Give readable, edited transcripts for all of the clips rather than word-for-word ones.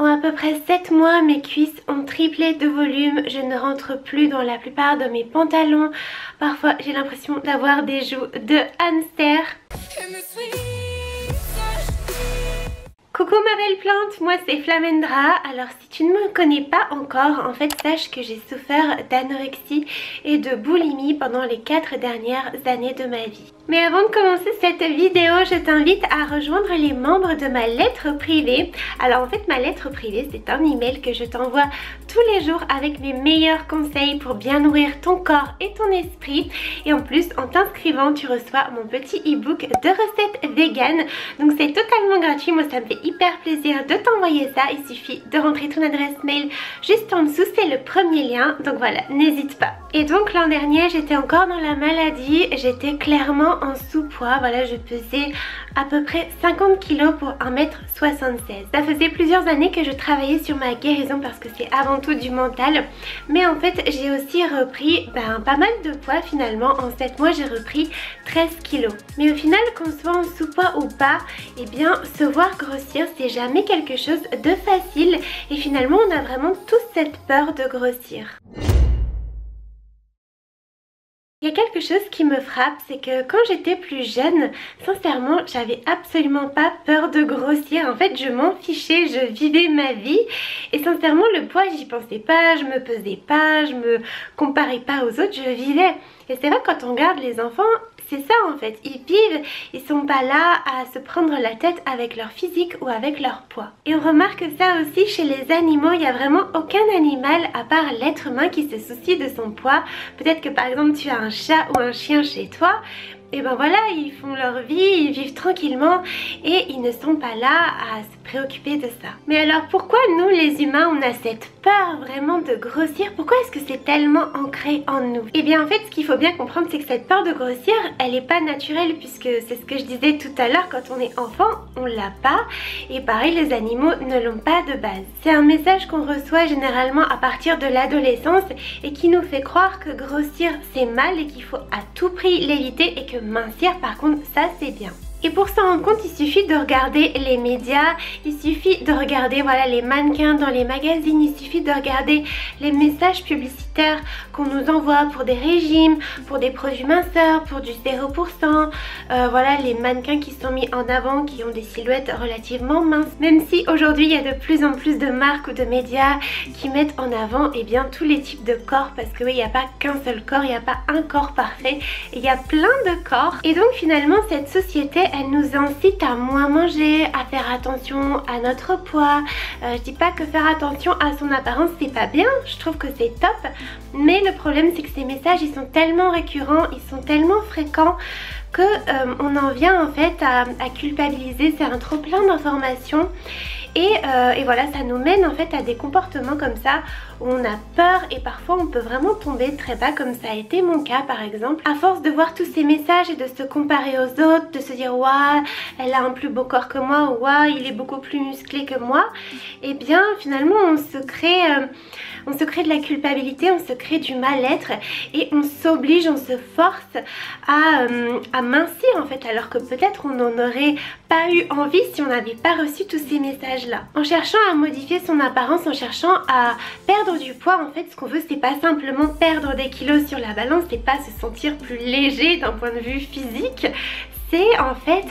En à peu près 7 mois, mes cuisses ont triplé de volume. Je ne rentre plus dans la plupart de mes pantalons. Parfois, j'ai l'impression d'avoir des joues de hamster. Coucou ma belle plante, moi c'est Flamendra. Alors si tu ne me connais pas encore, en fait sache que j'ai souffert d'anorexie et de boulimie pendant les 4 dernières années de ma vie. Mais avant de commencer cette vidéo, je t'invite à rejoindre les membres de ma lettre privée. Alors en fait ma lettre privée, c'est un email que je t'envoie tous les jours avec mes meilleurs conseils pour bien nourrir ton corps et ton esprit. Et en plus, en t'inscrivant, tu reçois mon petit e-book de recettes vegan. Donc c'est totalement gratuit, moi ça me fait hyper plaisir de t'envoyer ça. Il suffit de rentrer ton adresse mail juste en dessous, c'est le premier lien. Donc voilà, n'hésite pas. Et donc l'an dernier, j'étais encore dans la maladie, j'étais clairement en sous-poids. Voilà, je pesais à peu près 50 kg pour 1m76. Ça faisait plusieurs années que je travaillais sur ma guérison parce que c'est avant tout du mental. Mais en fait, j'ai aussi repris pas mal de poids finalement. En 7 mois, j'ai repris 13 kg. Mais au final, qu'on soit en sous-poids ou pas, eh bien, se voir grossir, c'est jamais quelque chose de facile. Et finalement, on a vraiment tous cette peur de grossir. Il y a quelque chose qui me frappe, c'est que quand j'étais plus jeune, sincèrement, j'avais absolument pas peur de grossir. En fait, je m'en fichais, je vivais ma vie. Et sincèrement, le poids, j'y pensais pas, je me pesais pas, je me comparais pas aux autres, je vivais. Et c'est vrai, quand on regarde les enfants, c'est ça en fait, ils vivent, ils sont pas là à se prendre la tête avec leur physique ou avec leur poids. Et on remarque ça aussi chez les animaux, il n'y a vraiment aucun animal à part l'être humain qui se soucie de son poids. Peut-être que par exemple tu as un chat ou un chien chez toi, et ben voilà, ils font leur vie, ils vivent tranquillement et ils ne sont pas là à se préoccuper de ça. Mais alors pourquoi nous les humains on a cette peur vraiment de grossir? Pourquoi est-ce que c'est tellement ancré en nous? Et bien en fait ce qu'il faut bien comprendre, c'est que cette peur de grossir, elle n'est pas naturelle, puisque c'est ce que je disais tout à l'heure, quand on est enfant on l'a pas, et pareil les animaux ne l'ont pas de base. C'est un message qu'on reçoit généralement à partir de l'adolescence et qui nous fait croire que grossir c'est mal et qu'il faut à tout prix l'éviter, et que mincir par contre ça c'est bien. Et pour s'en rendre compte, il suffit de regarder les médias, il suffit de regarder voilà, les mannequins dans les magazines, il suffit de regarder les messages publicitaires qu'on nous envoie pour des régimes, pour des produits minceurs, pour du 0%, voilà les mannequins qui sont mis en avant, qui ont des silhouettes relativement minces. Même si aujourd'hui il y a de plus en plus de marques ou de médias qui mettent en avant tous les types de corps, parce que oui, il n'y a pas qu'un seul corps, il n'y a pas un corps parfait, il y a plein de corps. Et donc finalement cette société, elle nous incite à moins manger, à faire attention à notre poids. Je dis pas que faire attention à son apparence c'est pas bien, je trouve que c'est top, mais le problème c'est que ces messages ils sont tellement récurrents, ils sont tellement fréquents que on en vient en fait à culpabiliser. C'est un trop plein d'informations. Et voilà, ça nous mène en fait à des comportements comme ça où on a peur, et parfois on peut vraiment tomber très bas, comme ça a été mon cas par exemple. À force de voir tous ces messages et de se comparer aux autres, de se dire waouh, elle a un plus beau corps que moi, ou waouh, il est beaucoup plus musclé que moi, et bien finalement on se crée de la culpabilité, on se crée du mal-être et on s'oblige, on se force à mincir en fait, alors que peut-être on n'en aurait pas eu envie si on n'avait pas reçu tous ces messages là. En cherchant à modifier son apparence, en cherchant à perdre du poids, en fait ce qu'on veut c'est pas simplement perdre des kilos sur la balance, c'est pas se sentir plus léger d'un point de vue physique, c'est en fait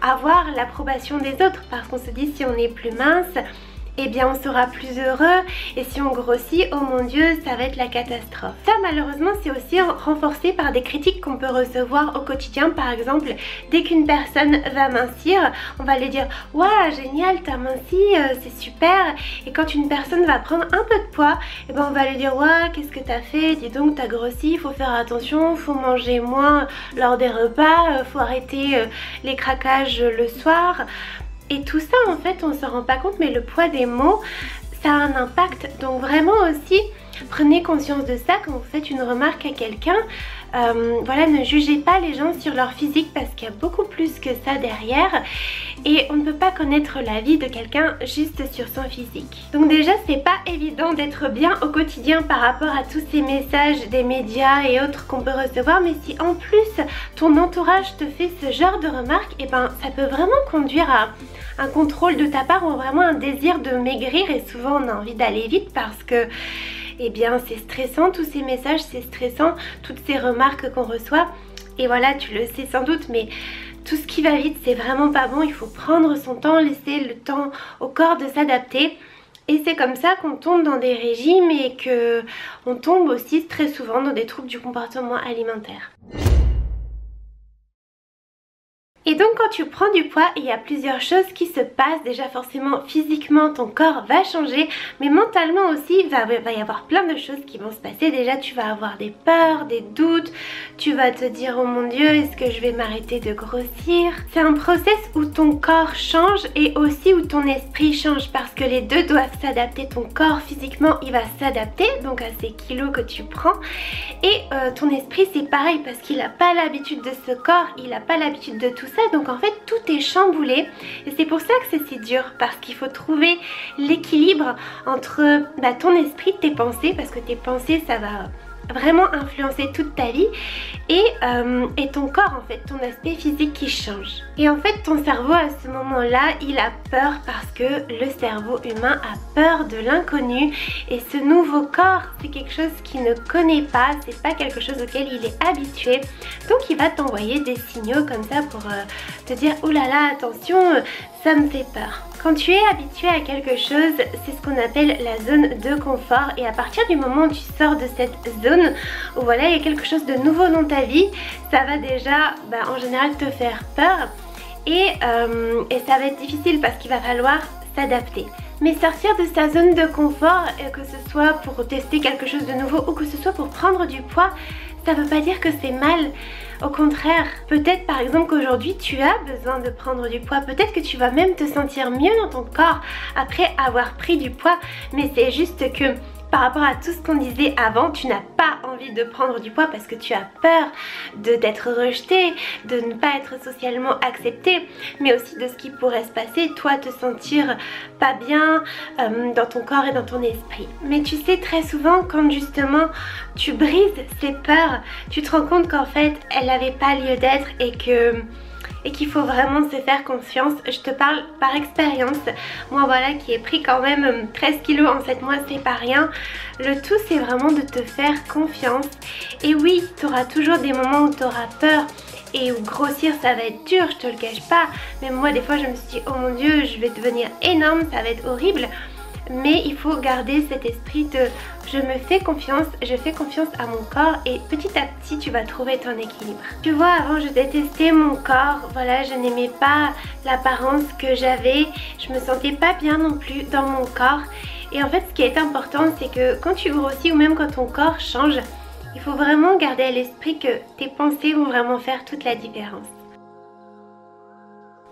avoir l'approbation des autres, parce qu'on se dit si on est plus mince, eh bien on sera plus heureux, et si on grossit, oh mon dieu, ça va être la catastrophe. Ça malheureusement c'est aussi renforcé par des critiques qu'on peut recevoir au quotidien. Par exemple, dès qu'une personne va mincir, on va lui dire waouh génial, t'as minci, c'est super. Et quand une personne va prendre un peu de poids, eh ben on va lui dire waouh, qu'est-ce que t'as fait, dis donc t'as grossi, faut faire attention, faut manger moins lors des repas, faut arrêter les craquages le soir. Et tout ça en fait on se rend pas compte, mais le poids des mots ça a un impact. Donc vraiment aussi prenez conscience de ça quand vous faites une remarque à quelqu'un. Voilà, ne jugez pas les gens sur leur physique parce qu'il y a beaucoup plus que ça derrière. Et on ne peut pas connaître la vie de quelqu'un juste sur son physique. Donc déjà, c'est pas évident d'être bien au quotidien par rapport à tous ces messages des médias et autres qu'on peut recevoir. Mais si en plus ton entourage te fait ce genre de remarques, et ben ça peut vraiment conduire à un contrôle de ta part ou vraiment un désir de maigrir. Et souvent on a envie d'aller vite parce que eh bien c'est stressant, tous ces messages, c'est stressant, toutes ces remarques qu'on reçoit. Et voilà, tu le sais sans doute, mais tout ce qui va vite, c'est vraiment pas bon. Il faut prendre son temps, laisser le temps au corps de s'adapter. Et c'est comme ça qu'on tombe dans des régimes et qu'on tombe aussi très souvent dans des troubles du comportement alimentaire. Et donc quand tu prends du poids, il y a plusieurs choses qui se passent. Déjà forcément physiquement ton corps va changer, mais mentalement aussi il va y avoir plein de choses qui vont se passer. Déjà tu vas avoir des peurs, des doutes, tu vas te dire oh mon dieu, est-ce que je vais m'arrêter de grossir? C'est un process où ton corps change et aussi où ton esprit change parce que les deux doivent s'adapter. Ton corps physiquement il va s'adapter donc à ces kilos que tu prends et ton esprit c'est pareil parce qu'il n'a pas l'habitude de ce corps, il n'a pas l'habitude de tout ça. Donc en fait tout est chamboulé et c'est pour ça que c'est si dur parce qu'il faut trouver l'équilibre entre ton esprit, tes pensées, parce que tes pensées ça va vraiment influencer toute ta vie et ton corps en fait, ton aspect physique qui change. Et en fait ton cerveau à ce moment là il a peur parce que le cerveau humain a peur de l'inconnu et ce nouveau corps c'est quelque chose qu'il ne connaît pas, c'est pas quelque chose auquel il est habitué, donc il va t'envoyer des signaux comme ça pour te dire oh là là attention ça me fait peur. Quand tu es habitué à quelque chose, c'est ce qu'on appelle la zone de confort et à partir du moment où tu sors de cette zone où voilà il y a quelque chose de nouveau dans ta vie, ça va déjà en général te faire peur et ça va être difficile parce qu'il va falloir s'adapter. Mais sortir de sa zone de confort, que ce soit pour tester quelque chose de nouveau ou que ce soit pour prendre du poids, ça veut pas dire que c'est mal. Au contraire, peut-être par exemple qu'aujourd'hui tu as besoin de prendre du poids, peut-être que tu vas même te sentir mieux dans ton corps après avoir pris du poids, mais c'est juste que par rapport à tout ce qu'on disait avant, tu n'as pas envie de prendre du poids parce que tu as peur d'être rejeté, de ne pas être socialement accepté, mais aussi de ce qui pourrait se passer, toi te sentir pas bien dans ton corps et dans ton esprit. Mais tu sais très souvent quand justement tu brises ces peurs, tu te rends compte qu'en fait elles n'avaient pas lieu d'être et qu'il faut vraiment se faire confiance. Je te parle par expérience. Moi voilà qui ai pris quand même 13 kilos en 7 mois, c'est pas rien. Le tout c'est vraiment de te faire confiance. Et oui, tu auras toujours des moments où tu auras peur et où grossir ça va être dur, je te le cache pas. Même moi des fois je me suis dit oh mon dieu je vais devenir énorme, ça va être horrible. Mais il faut garder cet esprit de je me fais confiance, je fais confiance à mon corps et petit à petit tu vas trouver ton équilibre. Tu vois, avant je détestais mon corps, voilà, je n'aimais pas l'apparence que j'avais, je me sentais pas bien non plus dans mon corps. Et en fait ce qui est important c'est que quand tu grossis ou même quand ton corps change, il faut vraiment garder à l'esprit que tes pensées vont vraiment faire toute la différence.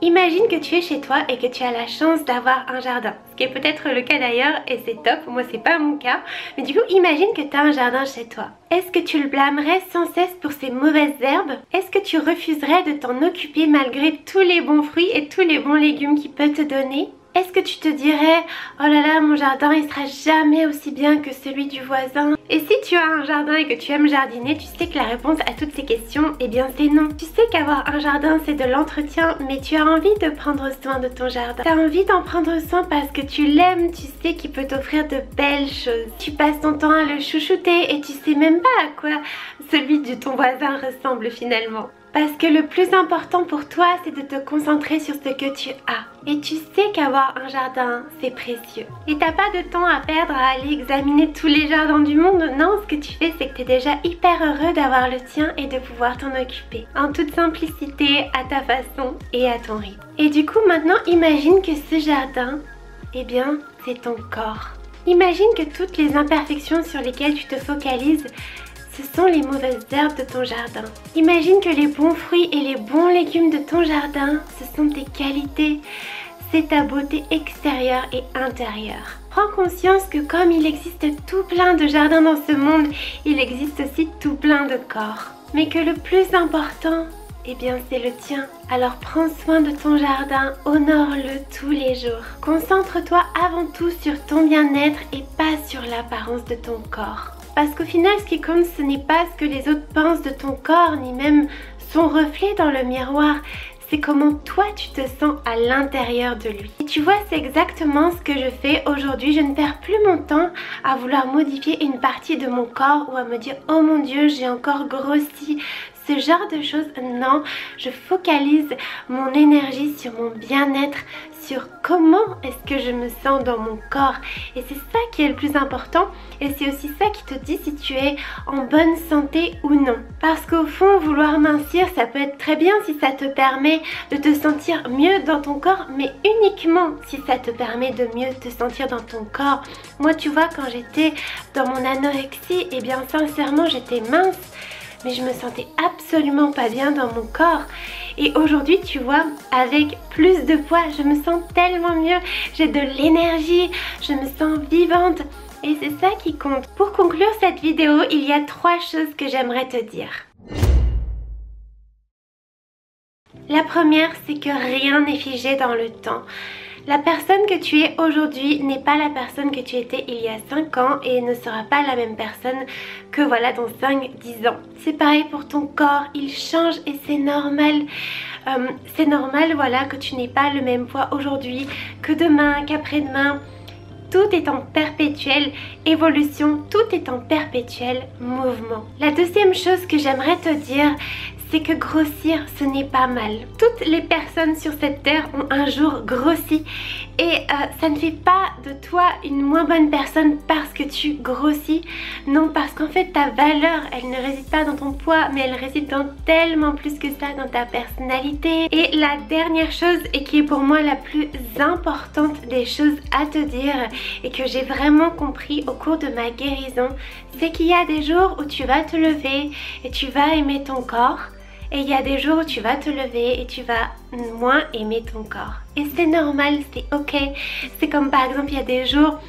Imagine que tu es chez toi et que tu as la chance d'avoir un jardin, ce qui est peut-être le cas d'ailleurs et c'est top, moi c'est pas mon cas, mais du coup imagine que tu as un jardin chez toi. Est-ce que tu le blâmerais sans cesse pour ces mauvaises herbes? Est-ce que tu refuserais de t'en occuper malgré tous les bons fruits et tous les bons légumes qu'il peut te donner? Est-ce que tu te dirais oh là là mon jardin il sera jamais aussi bien que celui du voisin? Et si tu as un jardin et que tu aimes jardiner, tu sais que la réponse à toutes ces questions eh bien c'est non. Tu sais qu'avoir un jardin c'est de l'entretien, mais tu as envie de prendre soin de ton jardin. Tu as envie d'en prendre soin parce que tu l'aimes, tu sais qu'il peut t'offrir de belles choses. Tu passes ton temps à le chouchouter et tu sais même pas à quoi celui de ton voisin ressemble finalement. Parce que le plus important pour toi, c'est de te concentrer sur ce que tu as. Et tu sais qu'avoir un jardin, c'est précieux. Et t'as pas de temps à perdre à aller examiner tous les jardins du monde. Non, ce que tu fais, c'est que t'es déjà hyper heureux d'avoir le tien et de pouvoir t'en occuper. En toute simplicité, à ta façon et à ton rythme. Et du coup, maintenant, imagine que ce jardin, eh bien, c'est ton corps. Imagine que toutes les imperfections sur lesquelles tu te focalises, ce sont les mauvaises herbes de ton jardin. Imagine que les bons fruits et les bons légumes de ton jardin, ce sont tes qualités, c'est ta beauté extérieure et intérieure. Prends conscience que comme il existe tout plein de jardins dans ce monde, il existe aussi tout plein de corps. mais que le plus important, eh bien c'est le tien. Alors prends soin de ton jardin, honore-le tous les jours. Concentre-toi avant tout sur ton bien-être et pas sur l'apparence de ton corps. Parce qu'au final, ce qui compte, ce n'est pas ce que les autres pensent de ton corps, ni même son reflet dans le miroir. C'est comment toi tu te sens à l'intérieur de lui. Et tu vois, c'est exactement ce que je fais aujourd'hui. Je ne perds plus mon temps à vouloir modifier une partie de mon corps ou à me dire « Oh mon Dieu, j'ai encore grossi ». Ce genre de choses, non, je focalise mon énergie sur mon bien-être, sur comment est-ce que je me sens dans mon corps. Et c'est ça qui est le plus important et c'est aussi ça qui te dit si tu es en bonne santé ou non. Parce qu'au fond, vouloir mincir, ça peut être très bien si ça te permet de te sentir mieux dans ton corps, mais uniquement si ça te permet de mieux te sentir dans ton corps. Moi, tu vois, quand j'étais dans mon anorexie, eh bien sincèrement, j'étais mince. Mais je me sentais absolument pas bien dans mon corps. Et aujourd'hui, tu vois, avec plus de poids, je me sens tellement mieux. J'ai de l'énergie, je me sens vivante. Et c'est ça qui compte. Pour conclure cette vidéo, il y a 3 choses que j'aimerais te dire. La première, c'est que rien n'est figé dans le temps. La personne que tu es aujourd'hui n'est pas la personne que tu étais il y a 5 ans et ne sera pas la même personne que voilà dans 5-10 ans. C'est pareil pour ton corps, il change et c'est normal. C'est normal voilà que tu n'aies pas le même poids aujourd'hui que demain, qu'après-demain. Tout est en perpétuelle évolution, tout est en perpétuel mouvement. La deuxième chose que j'aimerais te dire, c'est que grossir, ce n'est pas mal. Toutes les personnes sur cette terre ont un jour grossi et ça ne fait pas de toi une moins bonne personne parce que tu grossis. Non, parce qu'en fait ta valeur, elle ne réside pas dans ton poids, mais elle réside dans tellement plus que ça, dans ta personnalité. Et la dernière chose, et qui est pour moi la plus importante des choses à te dire, et que j'ai vraiment compris au cours de ma guérison, c'est qu'il y a des jours où tu vas te lever et tu vas aimer ton corps. Et il y a des jours où tu vas te lever et tu vas moins aimer ton corps. Et c'est normal, c'est ok. C'est comme par exemple, il y a des jours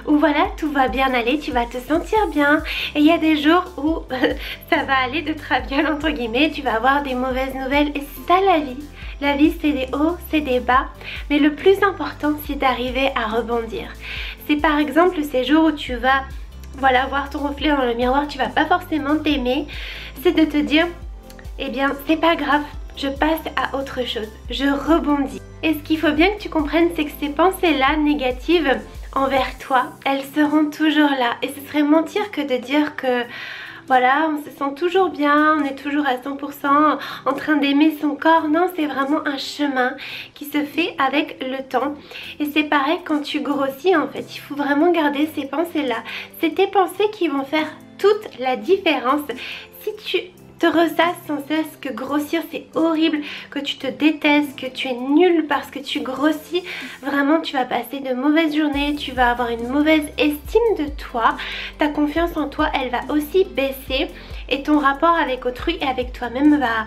où voilà, tout va bien aller, tu vas te sentir bien. Et il y a des jours où ça va aller de traviole entre guillemets, tu vas avoir des mauvaises nouvelles. Et c'est ça la vie. La vie, c'est des hauts, c'est des bas. Mais le plus important, c'est d'arriver à rebondir. C'est par exemple ces jours où tu vas voilà, voir ton reflet dans le miroir, tu vas pas forcément t'aimer. C'est de te dire... Eh bien, c'est pas grave, je passe à autre chose, je rebondis. Et ce qu'il faut bien que tu comprennes, c'est que ces pensées-là négatives envers toi, elles seront toujours là. Et ce serait mentir que de dire que voilà, on se sent toujours bien, on est toujours à 100% en train d'aimer son corps. Non, c'est vraiment un chemin qui se fait avec le temps. Et c'est pareil quand tu grossis en fait, il faut vraiment garder ces pensées-là. C'est tes pensées qui vont faire toute la différence. Si tu te ressasses sans cesse que grossir c'est horrible, que tu te détestes, que tu es nul parce que tu grossis, vraiment tu vas passer de mauvaises journées, tu vas avoir une mauvaise estime de toi, ta confiance en toi elle va aussi baisser et ton rapport avec autrui et avec toi-même va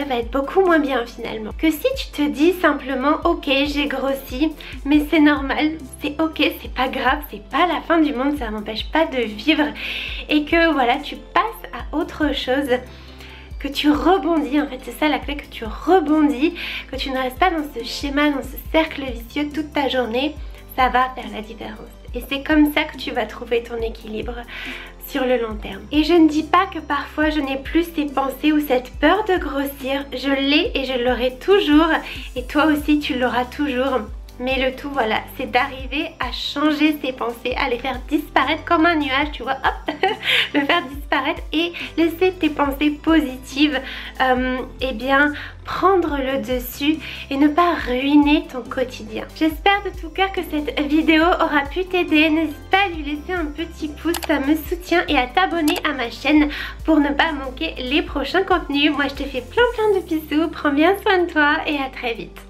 être beaucoup moins bien finalement. Que si tu te dis simplement ok j'ai grossi mais c'est normal, c'est ok, c'est pas grave, c'est pas la fin du monde, ça m'empêche pas de vivre et que voilà tu passes à autre chose, que tu rebondis, en fait c'est ça la clé, que tu rebondis, que tu ne restes pas dans ce schéma, dans ce cercle vicieux toute ta journée, ça va faire la différence. Et c'est comme ça que tu vas trouver ton équilibre sur le long terme. Et je ne dis pas que parfois je n'ai plus ces pensées ou cette peur de grossir, je l'ai et je l'aurai toujours et toi aussi tu l'auras toujours. Mais le tout voilà, c'est d'arriver à changer ses pensées, à les faire disparaître comme un nuage, tu vois, hop, le faire disparaître et laisser tes pensées positives, eh bien prendre le dessus et ne pas ruiner ton quotidien. J'espère de tout cœur que cette vidéo aura pu t'aider. N'hésite pas à lui laisser un petit pouce, ça me soutient, et à t'abonner à ma chaîne pour ne pas manquer les prochains contenus. Moi je te fais plein de bisous, prends bien soin de toi et à très vite.